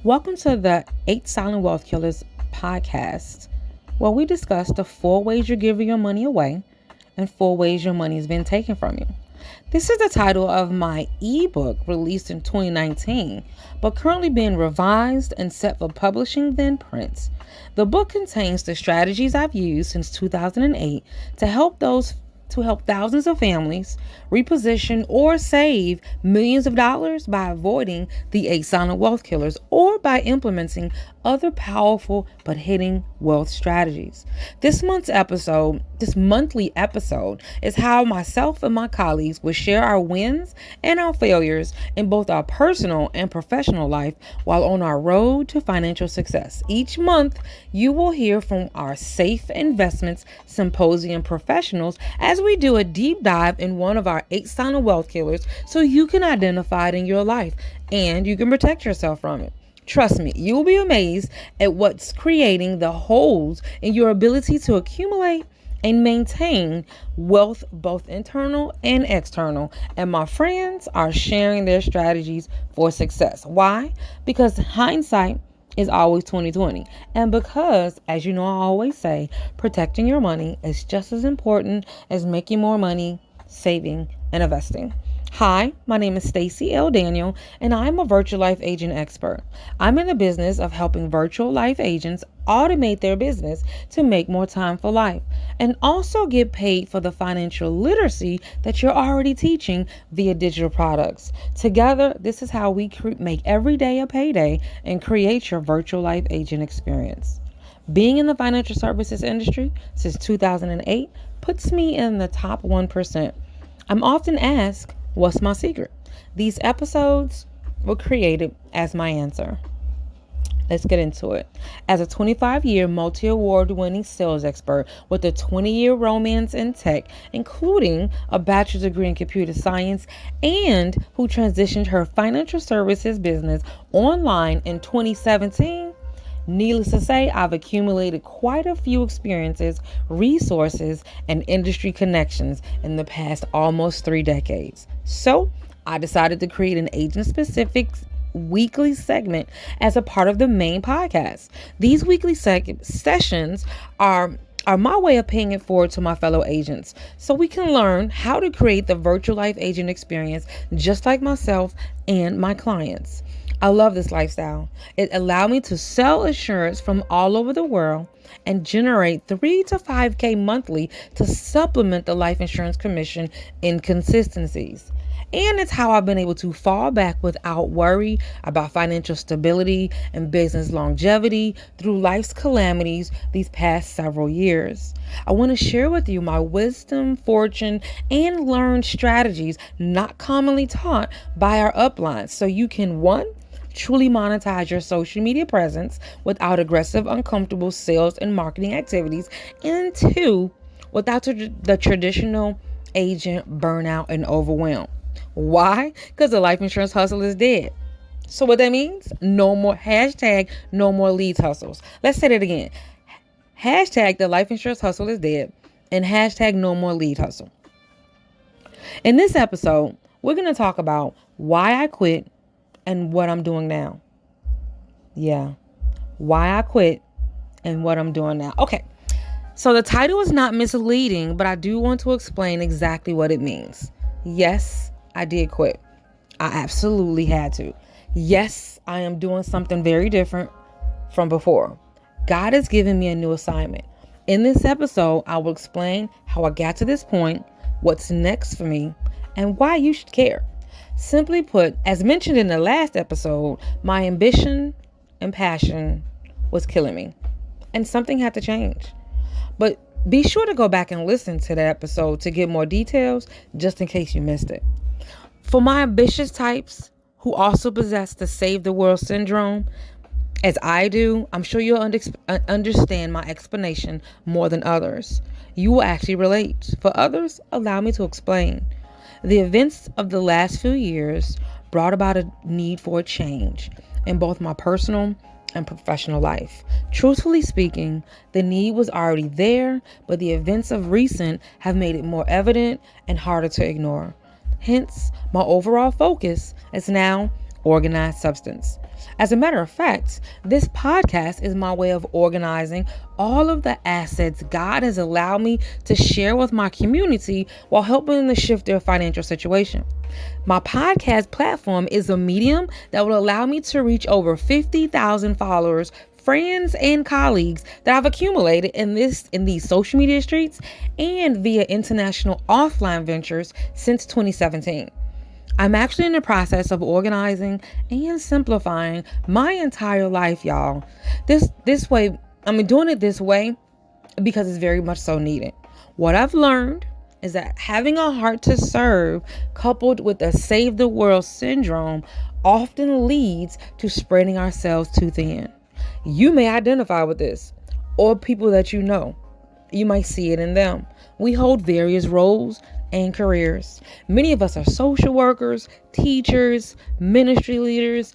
Welcome to the 8 Silent Wealth Killers podcast, where we discuss the 4 ways you're giving your money away and 4 ways your money has been taken from you. This is the title of my ebook released in 2019, but currently being revised and set for publishing then print. The book contains the strategies I've used since 2008 to help thousands of families reposition or save millions of dollars by avoiding the 8 silent wealth killers or by implementing other powerful but hidden wealth strategies. This monthly episode is how myself and my colleagues will share our wins and our failures in both our personal and professional life while on our road to financial success. Each month, you will hear from our Safe Investments Symposium professionals as we do a deep dive in one of our 8 silent wealth killers so you can identify it in your life and you can protect yourself from it. Trust me, you will be amazed at what's creating the holes in your ability to accumulate and maintain wealth, both internal and external. And my friends are sharing their strategies for success. Why? Because hindsight is always 2020. And because, as you know, I always say, protecting your money is just as important as making more money, saving, and investing. Hi, my name is Stacey L. Daniel, and I'm a virtual life agent expert. I'm in the business of helping virtual life agents automate their business to make more time for life and also get paid for the financial literacy that you're already teaching via digital products. Together, this is how we make every day a payday and create your virtual life agent experience. Being in the financial services industry since 2008 puts me in the top 1%. I'm often asked, what's my secret? These episodes were created as my answer. Let's get into it. As a 25-year multi-award winning sales expert with a 20-year romance in tech, including a bachelor's degree in computer science, and who transitioned her financial services business online in 2017, needless to say, I've accumulated quite a few experiences, resources, and industry connections in the past almost 3 decades. So I decided to create an agent-specific weekly segment as a part of the main podcast. These weekly sessions are my way of paying it forward to my fellow agents so we can learn how to create the virtual life agent experience just like myself and my clients. I love this lifestyle. It allowed me to sell insurance from all over the world and generate 3 to 5K monthly to supplement the life insurance commission inconsistencies. And it's how I've been able to fall back without worry about financial stability and business longevity through life's calamities these past several years. I want to share with you my wisdom, fortune, and learned strategies not commonly taught by our uplines so you can, 1, truly monetize your social media presence without aggressive, uncomfortable sales and marketing activities, and 2, without the traditional agent burnout and overwhelm. Why? Because the life insurance hustle is dead. So what that means? No more no more leads hustles. Let's say that again. The life insurance hustle is dead and no more lead hustle. In this episode, we're going to talk about why I quit and what I'm doing now. Yeah. Why I quit and what I'm doing now. Okay. So the title is not misleading, but I do want to explain exactly what it means. Yes, I did quit. I absolutely had to. Yes, I am doing something very different from before. God has given me a new assignment. In this episode, I will explain how I got to this point, what's next for me, and why you should care. Simply put, as mentioned in the last episode, my ambition and passion was killing me, and something had to change. But be sure to go back and listen to that episode to get more details, just in case you missed it. For my ambitious types who also possess the save the world syndrome, as I do, I'm sure you'll understand my explanation more than others. You will actually relate. For others, allow me to explain. The events of the last few years brought about a need for a change in both my personal and professional life. Truthfully speaking, the need was already there, but the events of recent have made it more evident and harder to ignore. Hence, my overall focus is now organized substance. As a matter of fact, this podcast is my way of organizing all of the assets God has allowed me to share with my community while helping them to shift their financial situation. My podcast platform is a medium that will allow me to reach over 50,000 followers, friends, and colleagues that I've accumulated in these social media streets and via international offline ventures since 2017. I'm actually in the process of organizing and simplifying my entire life, y'all. This way, I'm doing it this way because it's very much so needed. What I've learned is that having a heart to serve coupled with a save the world syndrome often leads to spreading ourselves too thin. You may identify with this, or people that you know. You might see it in them. We hold various roles and careers. Many of us are social workers, teachers, ministry leaders,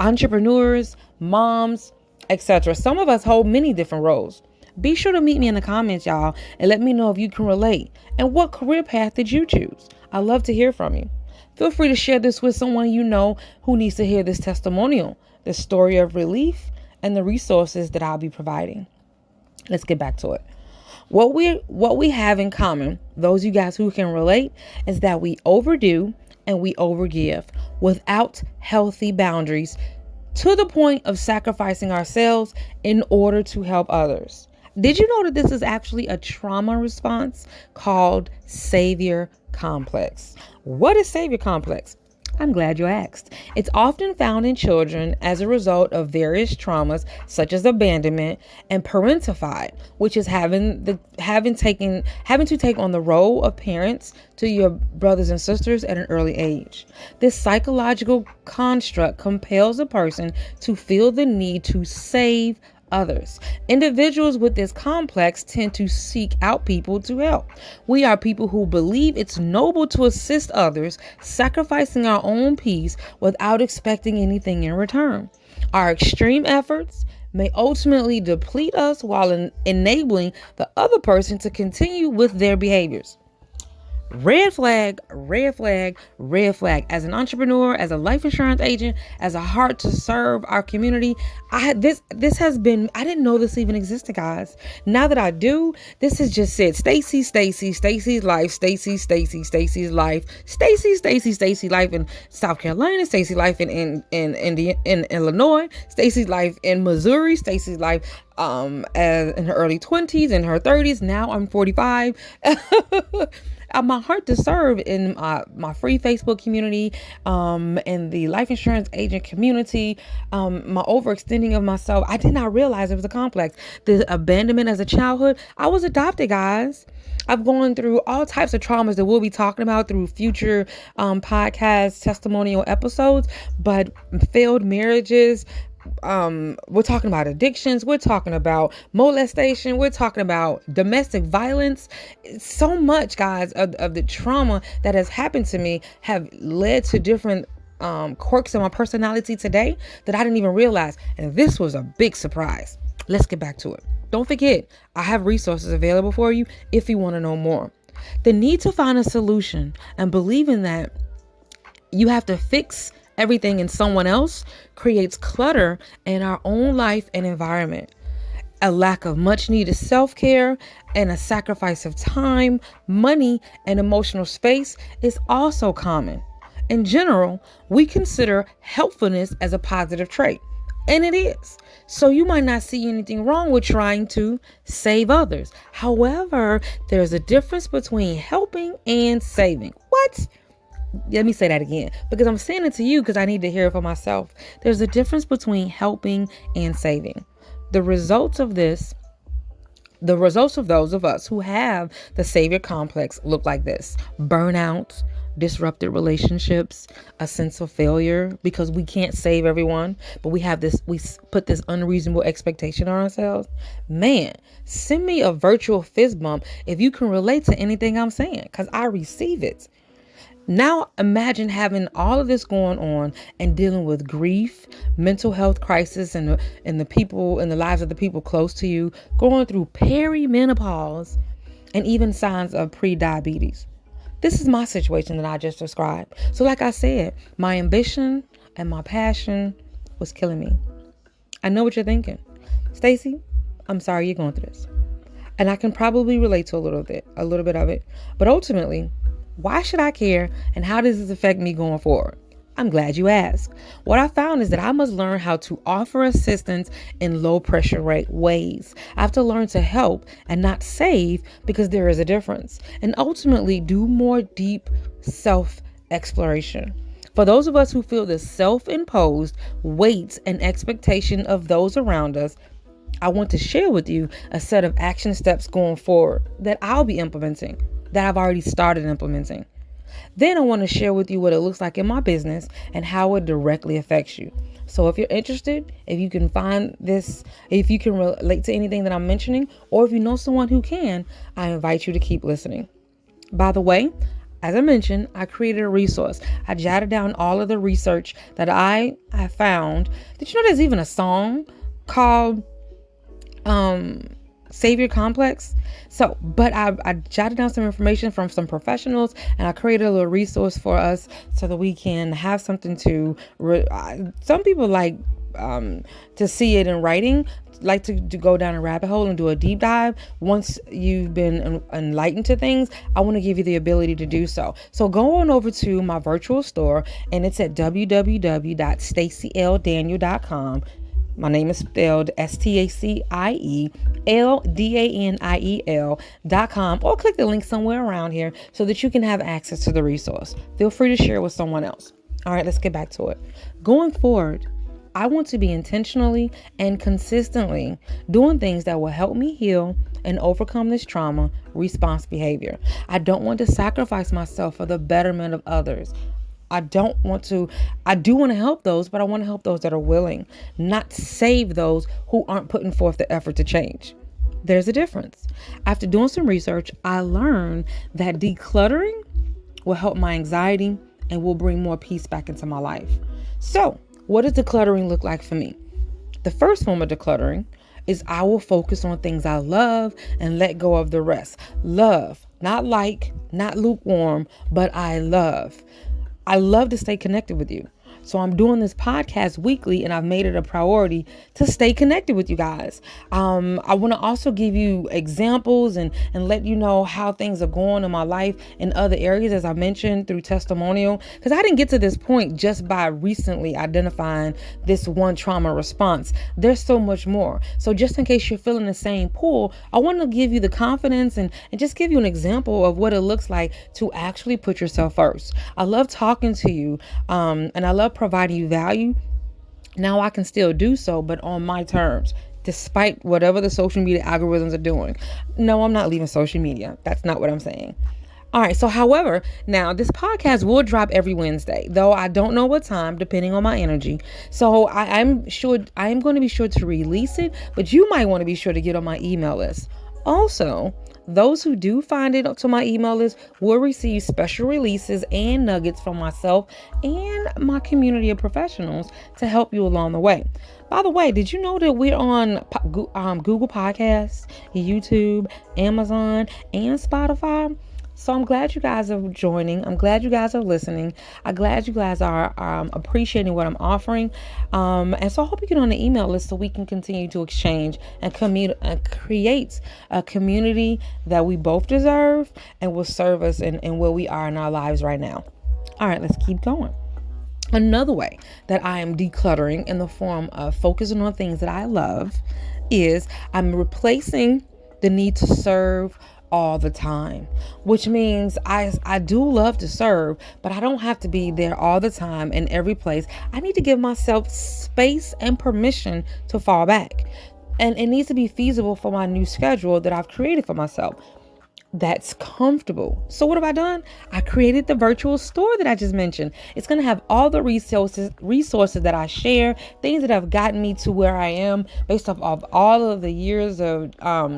entrepreneurs, moms, etc. Some of us hold many different roles. Be sure to meet me in the comments, y'all, and let me know if you can relate and what career path did you choose. I'd love to hear from you. Feel free to share this with someone you know who needs to hear this testimonial, the story of relief, and the resources that I'll be providing. Let's get back to it. What we have in common, those you guys who can relate, is that we overdo and we overgive without healthy boundaries to the point of sacrificing ourselves in order to help others. Did you know that this is actually a trauma response called savior complex? What is savior complex? I'm glad you asked. It's often found in children as a result of various traumas such as abandonment and parentified, which is having to take on the role of parents to your brothers and sisters at an early age. This psychological construct compels a person to feel the need to save others. Individuals with this complex tend to seek out people to help. We are people who believe it's noble to assist others, sacrificing our own peace without expecting anything in return. Our extreme efforts may ultimately deplete us while enabling the other person to continue with their behaviors. Red flag, red flag, red flag. As an entrepreneur, as a life insurance agent, as a heart to serve our community, this has been, I didn't know this even existed, guys. Now that I do, this has just said Stacy's life, Stacy's life in South Carolina, Stacy's life in Illinois, Stacy's life in Missouri, Stacy's life as in her early 20s, in her 30s. Now I'm 45. My heart to serve in my free Facebook community, in the life insurance agent community, my overextending of myself. I did not realize it was a complex. The abandonment as a childhood. I was adopted, guys. I've gone through all types of traumas that we'll be talking about through future podcast testimonial episodes, but failed marriages. We're talking about addictions, we're talking about molestation, we're talking about domestic violence. So much, guys, of the trauma that has happened to me have led to different quirks in my personality today that I didn't even realize. And this was a big surprise. Let's get back to it. Don't forget, I have resources available for you if you want to know more. The need to find a solution and believing that you have to fix everything in someone else creates clutter in our own life and environment. A lack of much needed self-care and a sacrifice of time, money, and emotional space is also common. In general, we consider helpfulness as a positive trait, and it is. So you might not see anything wrong with trying to save others. However, there's a difference between helping and saving. What? Let me say that again, because I'm saying it to you because I need to hear it for myself. There's a difference between helping and saving. The results of those of us who have the savior complex look like this: burnout, disrupted relationships, a sense of failure because we can't save everyone, but we put this unreasonable expectation on ourselves. Man, send me a virtual fist bump if you can relate to anything I'm saying, because I receive it. Now imagine having all of this going on and dealing with grief, mental health crisis, and the people in the lives of the people close to you, going through perimenopause, and even signs of pre-diabetes. This is my situation that I just described. So like I said, my ambition and my passion was killing me. I know what you're thinking. Stacy, I'm sorry you're going through this. And I can probably relate to a little bit of it. But ultimately, why should I care, and how does this affect me going forward? I'm glad you asked. What I found is that I must learn how to offer assistance in low pressure rate ways. I have to learn to help and not save, because there is a difference. And ultimately do more deep self exploration. For those of us who feel the self-imposed weight and expectation of those around us, I want to share with you a set of action steps going forward that I'll be implementing, that I've already started implementing. Then I want to share with you what it looks like in my business and how it directly affects you. So if you're interested, if you can find this, if you can relate to anything that I'm mentioning, or if you know someone who can, I invite you to keep listening. By the way, as I mentioned, I created a resource. I jotted down all of the research that I found. Did you know there's even a song called Savior Complex? But I jotted down some information from some professionals, and I created a little resource for us so that we can have something to, some people like to see it in writing, like to go down a rabbit hole and do a deep dive. Once you've been enlightened to things, I want to give you the ability to do so. So go on over to my virtual store, and it's at www.stacieldaniel.com. My name is spelled STACIELDANIEL.com, or click the link somewhere around here so that you can have access to the resource. Feel free to share with someone else. All right, let's get back to it. Going forward, I want to be intentionally and consistently doing things that will help me heal and overcome this trauma response behavior. I don't want to sacrifice myself for the betterment of others. I do want to help those, but I want to help those that are willing, not save those who aren't putting forth the effort to change. There's a difference. After doing some research, I learned that decluttering will help my anxiety and will bring more peace back into my life. So, what does decluttering look like for me? The first form of decluttering is I will focus on things I love and let go of the rest. Love, not like, not lukewarm, but I love. I love to stay connected with you. So I'm doing this podcast weekly, and I've made it a priority to stay connected with you guys. I want to also give you examples and let you know how things are going in my life in other areas, as I mentioned, through testimonial, because I didn't get to this point just by recently identifying this one trauma response. There's so much more. So just in case you're feeling the same pull, I want to give you the confidence and just give you an example of what it looks like to actually put yourself first. I love talking to you, and I love providing you value. Now I can still do so, but on my terms, despite whatever the social media algorithms are doing. No, I'm not leaving social media. That's not what I'm saying. All right. So, however, now this podcast will drop every Wednesday, though I don't know what time, depending on my energy. So I'm going to be sure to release it, but you might want to be sure to get on my email list. Also, those who do find it up to my email list will receive special releases and nuggets from myself and my community of professionals to help you along the way. By the way, did you know that we're on Google Podcasts, YouTube, Amazon, and Spotify? So I'm glad you guys are joining. I'm glad you guys are listening. I'm glad you guys are appreciating what I'm offering. And so I hope you get on the email list so we can continue to exchange and create a community that we both deserve and will serve us in where we are in our lives right now. All right, let's keep going. Another way that I am decluttering in the form of focusing on things that I love is I'm replacing the need to serve all the time, which means I do love to serve, but I don't have to be there all the time in every place. I need to give myself space and permission to fall back. And it needs to be feasible for my new schedule that I've created for myself. That's comfortable. So what have I done? I created the virtual store that I just mentioned. It's going to have all the resources that I share, things that have gotten me to where I am based off of all of the years of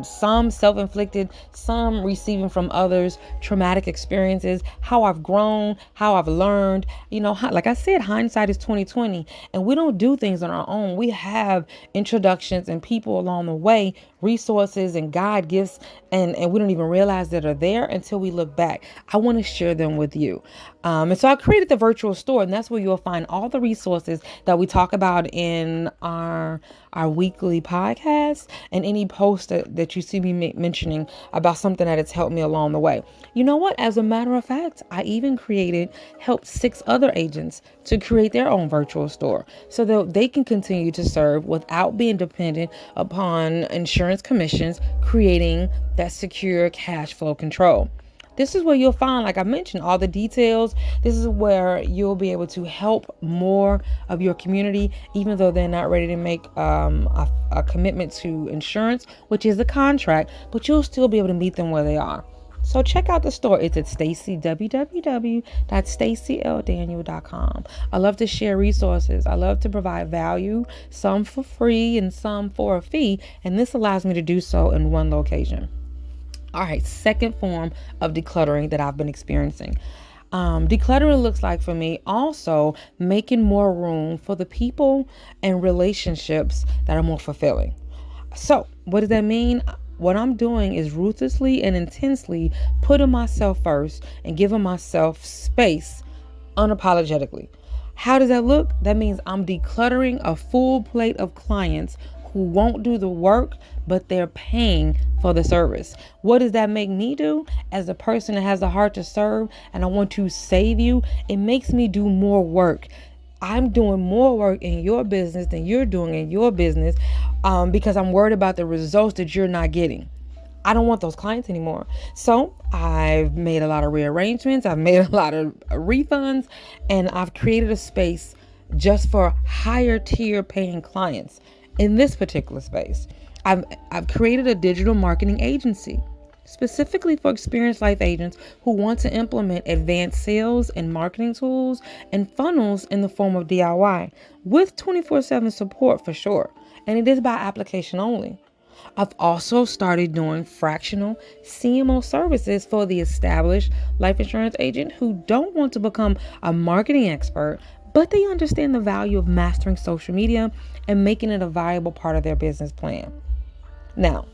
some self-inflicted, some receiving from others, traumatic experiences, how I've grown, how I've learned. Like I said, hindsight is 20/20, and we don't do things on our own. We have introductions and people along the way, resources and God gifts, and we don't even realize guys that are there until we look back. I want to share them with you. And so I created the virtual store, and that's where you'll find all the resources that we talk about in our weekly podcast, and any post that you see me mentioning about something that has helped me along the way. You know what? As a matter of fact, I even helped 6 other agents to create their own virtual store so that they can continue to serve without being dependent upon insurance commissions, creating that secure cash flow control. This is where you'll find, like I mentioned, all the details. This is where you'll be able to help more of your community, even though they're not ready to make a commitment to insurance, which is a contract, but you'll still be able to meet them where they are. So check out the store. It's at www.stacyldaniel.com. I love to share resources. I love to provide value, some for free and some for a fee. And this allows me to do so in one location. All right, second form of decluttering that I've been experiencing. Decluttering looks like for me also making more room for the people and relationships that are more fulfilling. So what does that mean? What I'm doing is ruthlessly and intensely putting myself first and giving myself space unapologetically. How does that look? That means I'm decluttering a full plate of clients who won't do the work, but they're paying for the service. What does that make me do? As a person that has a heart to serve and I want to save you, it makes me do more work. I'm doing more work in your business than you're doing in your business because I'm worried about the results that you're not getting. I don't want those clients anymore. So I've made a lot of rearrangements. I've made a lot of refunds, and I've created a space just for higher tier paying clients. In this particular space, I've created a digital marketing agency specifically for experienced life agents who want to implement advanced sales and marketing tools and funnels in the form of DIY with 24/7 support for sure. And it is by application only. I've also started doing fractional CMO services for the established life insurance agent who don't want to become a marketing expert, but they understand the value of mastering social media and making it a viable part of their business plan. Now,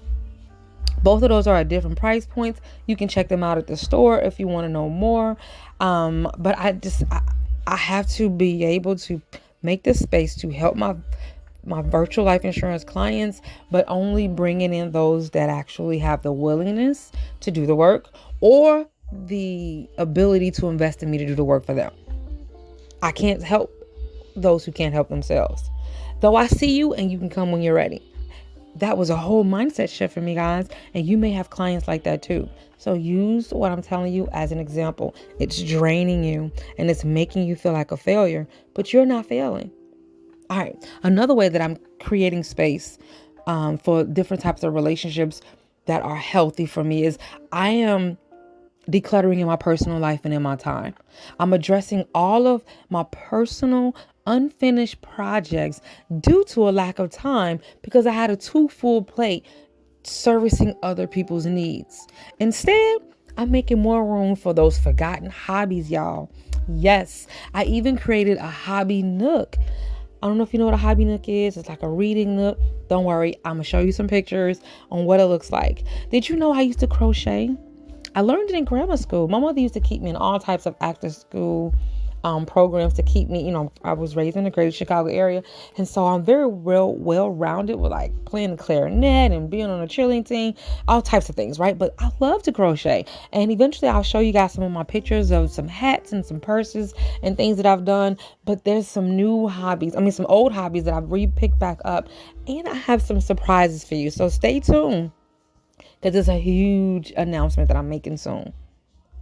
both of those are at different price points. You can check them out at the store if you want to know more. But I have to be able to make this space to help my virtual life insurance clients, but only bringing in those that actually have the willingness to do the work or the ability to invest in me to do the work for them. I can't help those who can't help themselves. Though I see you and you can come when you're ready. That was a whole mindset shift for me, guys. And you may have clients like that too. So use what I'm telling you as an example. It's draining you and it's making you feel like a failure, but you're not failing. All right. Another way that I'm creating space for different types of relationships that are healthy for me is I am decluttering in my personal life and in my time. I'm addressing all of my personal unfinished projects due to a lack of time because I had a too full plate servicing other people's needs. Instead, I'm making more room for those forgotten hobbies, y'all. Yes, I even created a hobby nook. I don't know if you know what a hobby nook is. It's like a reading nook. Don't worry, I'm going to show you some pictures on what it looks like. Did you know I used to crochet? I learned it in grammar school. My mother used to keep me in all types of after school programs to keep me, I was raised in the greater Chicago area. And so I'm very well-rounded with like playing the clarinet and being on a cheerleading team, all types of things, right? But I love to crochet. And eventually I'll show you guys some of my pictures of some hats and some purses and things that I've done. But there's some new hobbies. some old hobbies that I've re-picked back up. And I have some surprises for you. So stay tuned because it's a huge announcement that I'm making soon.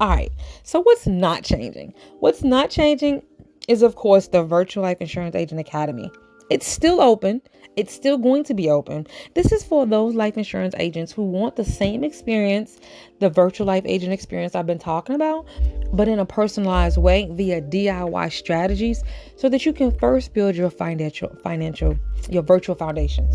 All right. So what's not changing? What's not changing is, of course, the Virtual Life Insurance Agent Academy. It's still open. It's still going to be open. This is for those life insurance agents who want the same experience, the virtual life agent experience I've been talking about, but in a personalized way via DIY strategies so that you can first build your virtual foundation,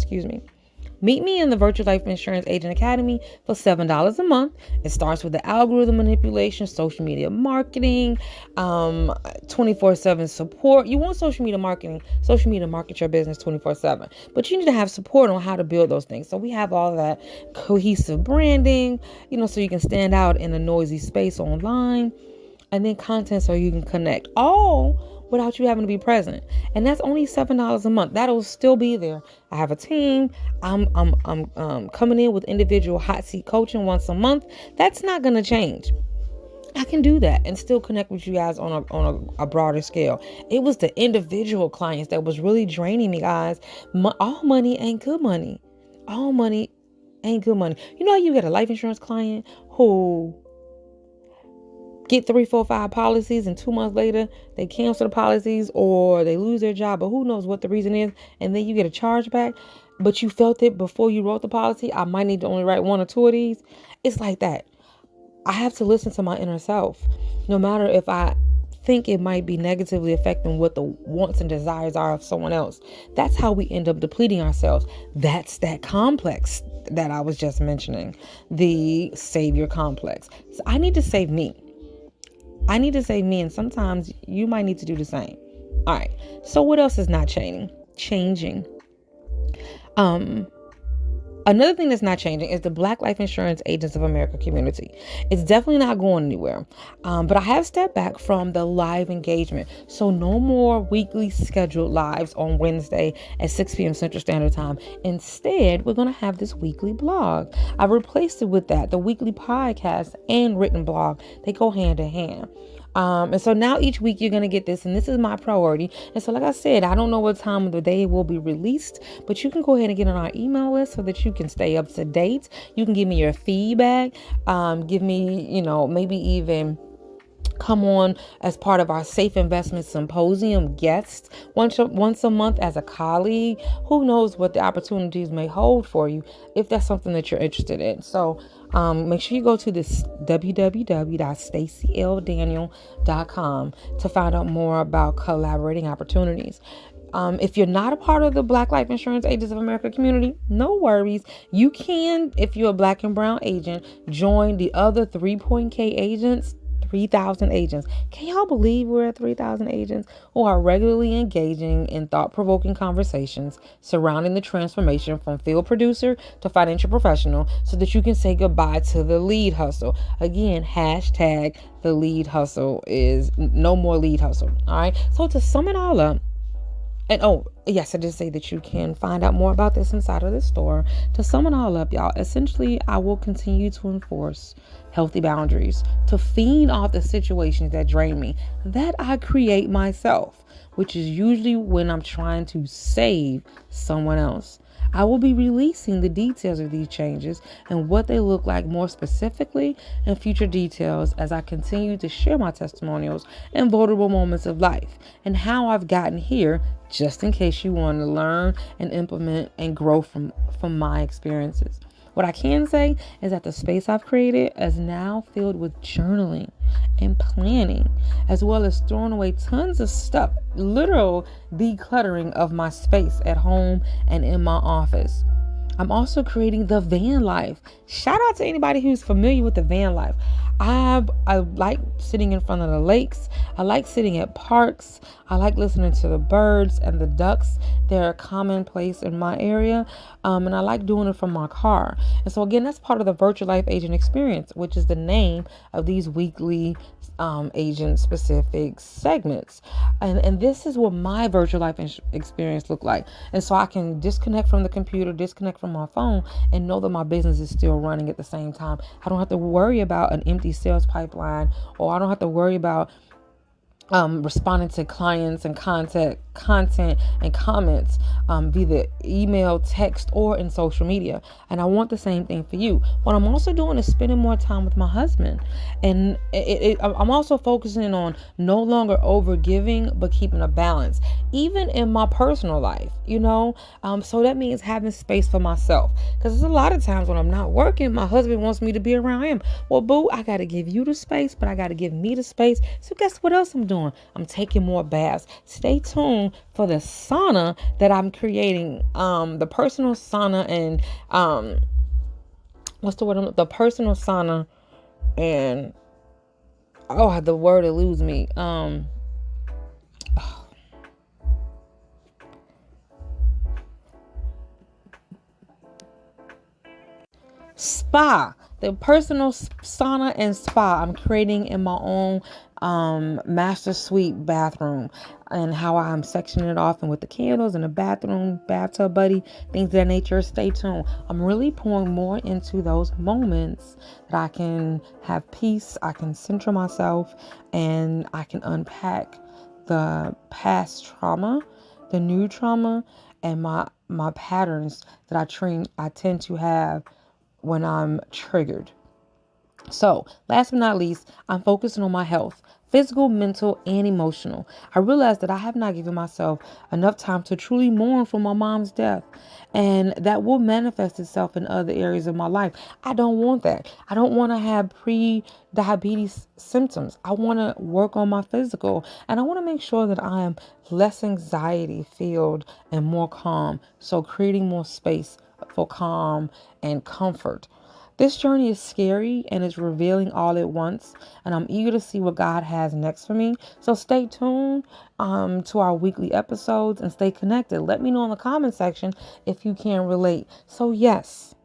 Meet me in the Virtual Life Insurance Agent Academy for $7 a month. It starts with the algorithm manipulation, social media marketing, 24/7 support. You want social media market your business 24/7, but you need to have support on how to build those things. So we have all that cohesive branding, so you can stand out in a noisy space online, and then content so you can connect, all without you having to be present. And that's only $7 a month. That'll still be there. I have a team. I'm coming in with individual hot seat coaching once a month. That's not going to change. I can do that and still connect with you guys on a broader scale. It was the individual clients that was really draining me, guys. All money ain't good money. All money ain't good money. You know, you get a life insurance client who get 3, 4, 5 policies, and 2 months later they cancel the policies or they lose their job, but who knows what the reason is, and then you get a charge back, but you felt it before you wrote the policy. I might need to only write 1 or 2 of these. It's like that. I have to listen to my inner self, no matter if I think it might be negatively affecting what the wants and desires are of someone else. That's how we end up depleting ourselves. That's that complex that I was just mentioning, the savior complex. So I need to save me. And sometimes you might need to do the same. All right. So what else is not changing? Another thing that's not changing is the Black Life Insurance Agents of America community. It's definitely not going anywhere. But I have stepped back from the live engagement. So no more weekly scheduled lives on Wednesday at 6 p.m. Central Standard Time. Instead, we're going to have this weekly blog. I replaced it with that. The weekly podcast and written blog, they go hand in hand. And so now each week you're going to get this, and this is my priority. And so, like I said, I don't know what time of the day it will be released, but you can go ahead and get on our email list so that you can stay up to date. You can give me your feedback. Give me, maybe even come on as part of our Safe Investment Symposium guests once a month as a colleague. Who knows what the opportunities may hold for you if that's something that you're interested in. So make sure you go to this www.stacyldaniel.com to find out more about collaborating opportunities. If you're not a part of the Black Life Insurance Agents of America community, no worries. You can, if you're a Black and Brown agent, join the other 3.K agents. 3,000 agents. Can y'all believe we're at 3,000 agents who are regularly engaging in thought-provoking conversations surrounding the transformation from field producer to financial professional, so that you can say goodbye to the lead hustle. Again, hashtag the lead hustle is no more lead hustle. All right. So to sum it all up, and yes, I did say that you can find out more about this inside of the store. To sum it all up, y'all, essentially, I will continue to enforce healthy boundaries to feed off the situations that drain me, that I create myself, which is usually when I'm trying to save someone else. I will be releasing the details of these changes and what they look like more specifically in future details as I continue to share my testimonials and vulnerable moments of life and how I've gotten here, just in case you want to learn and implement and grow from my experiences. What I can say is that the space I've created is now filled with journaling and planning, as well as throwing away tons of stuff, literal decluttering of my space at home and in my office. I'm also creating the van life. Shout out to anybody who's familiar with the van life. I like sitting in front of the lakes. I like sitting at parks. I like listening to the birds and the ducks. They're commonplace in my area. And I like doing it from my car. And so again, that's part of the Virtual Life Agent Experience, which is the name of these weekly agent specific segments. And this is what my virtual life experience look like. And so I can disconnect from the computer, disconnect from my phone, and know that my business is still running at the same time. I don't have to worry about an empty sales pipeline, or I don't have to worry about responding to clients and content and comments via email, text, or in social media. And I want the same thing for you. What I'm also doing is spending more time with my husband. And I'm also focusing on no longer over giving, but keeping a balance, even in my personal life, so that means having space for myself. Because there's a lot of times when I'm not working, my husband wants me to be around him. Well, boo, I got to give you the space, but I got to give me the space. So guess what else I'm doing? I'm taking more baths. Stay tuned tuned for the sauna that I'm creating. The personal sauna and what's the word? The personal sauna and the word eludes me. Spa, the personal sauna and spa I'm creating in my own master suite bathroom, and how I'm sectioning it off and with the candles and the bathroom bathtub buddy, things of that nature. Stay tuned. I'm really pouring more into those moments that I can have peace, I can center myself, and I can unpack the past trauma, the new trauma, and my patterns that I tend to have when I'm triggered. So, last but not least, I'm focusing on my health, physical, mental, and emotional. I realized that I have not given myself enough time to truly mourn for my mom's death, and that will manifest itself in other areas of my life. I don't want that. I don't want to have pre-diabetes symptoms. I want to work on my physical, and I want to make sure that I am less anxiety filled and more calm. So, creating more space for calm and comfort. This journey is scary and it's revealing all at once, and I'm eager to see what God has next for me. So stay tuned to our weekly episodes and stay connected. Let me know in the comment section if you can relate. So yes,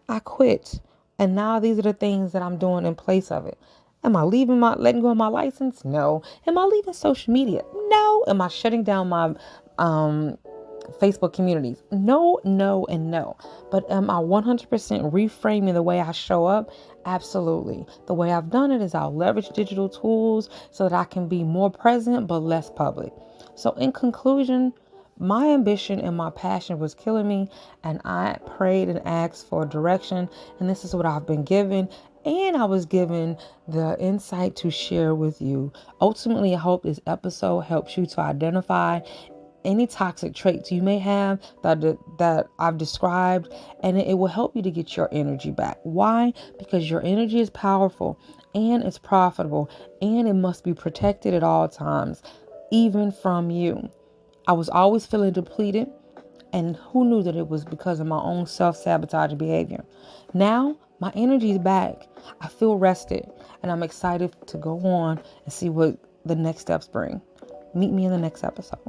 I quit, and now these are the things that I'm doing in place of it. Am I letting go of my license? No. Am I leaving social media? No. Am I shutting down my Facebook communities? No, no, and no. But am I 100% reframing the way I show up? Absolutely. The way I've done it is I'll leverage digital tools so that I can be more present but less public. So in conclusion, my ambition and my passion was killing me, and I prayed and asked for direction, and this is what I've been given. And I was given the insight to share with you. Ultimately, I hope this episode helps you to identify any toxic traits you may have that I've described, and it will help you to get your energy back. Why? Because your energy is powerful and it's profitable, and it must be protected at all times, even from you. I was always feeling depleted, and who knew that it was because of my own self-sabotaging behavior. Now my energy is back. I feel rested, and I'm excited to go on and see what the next steps bring. Meet me in the next episode.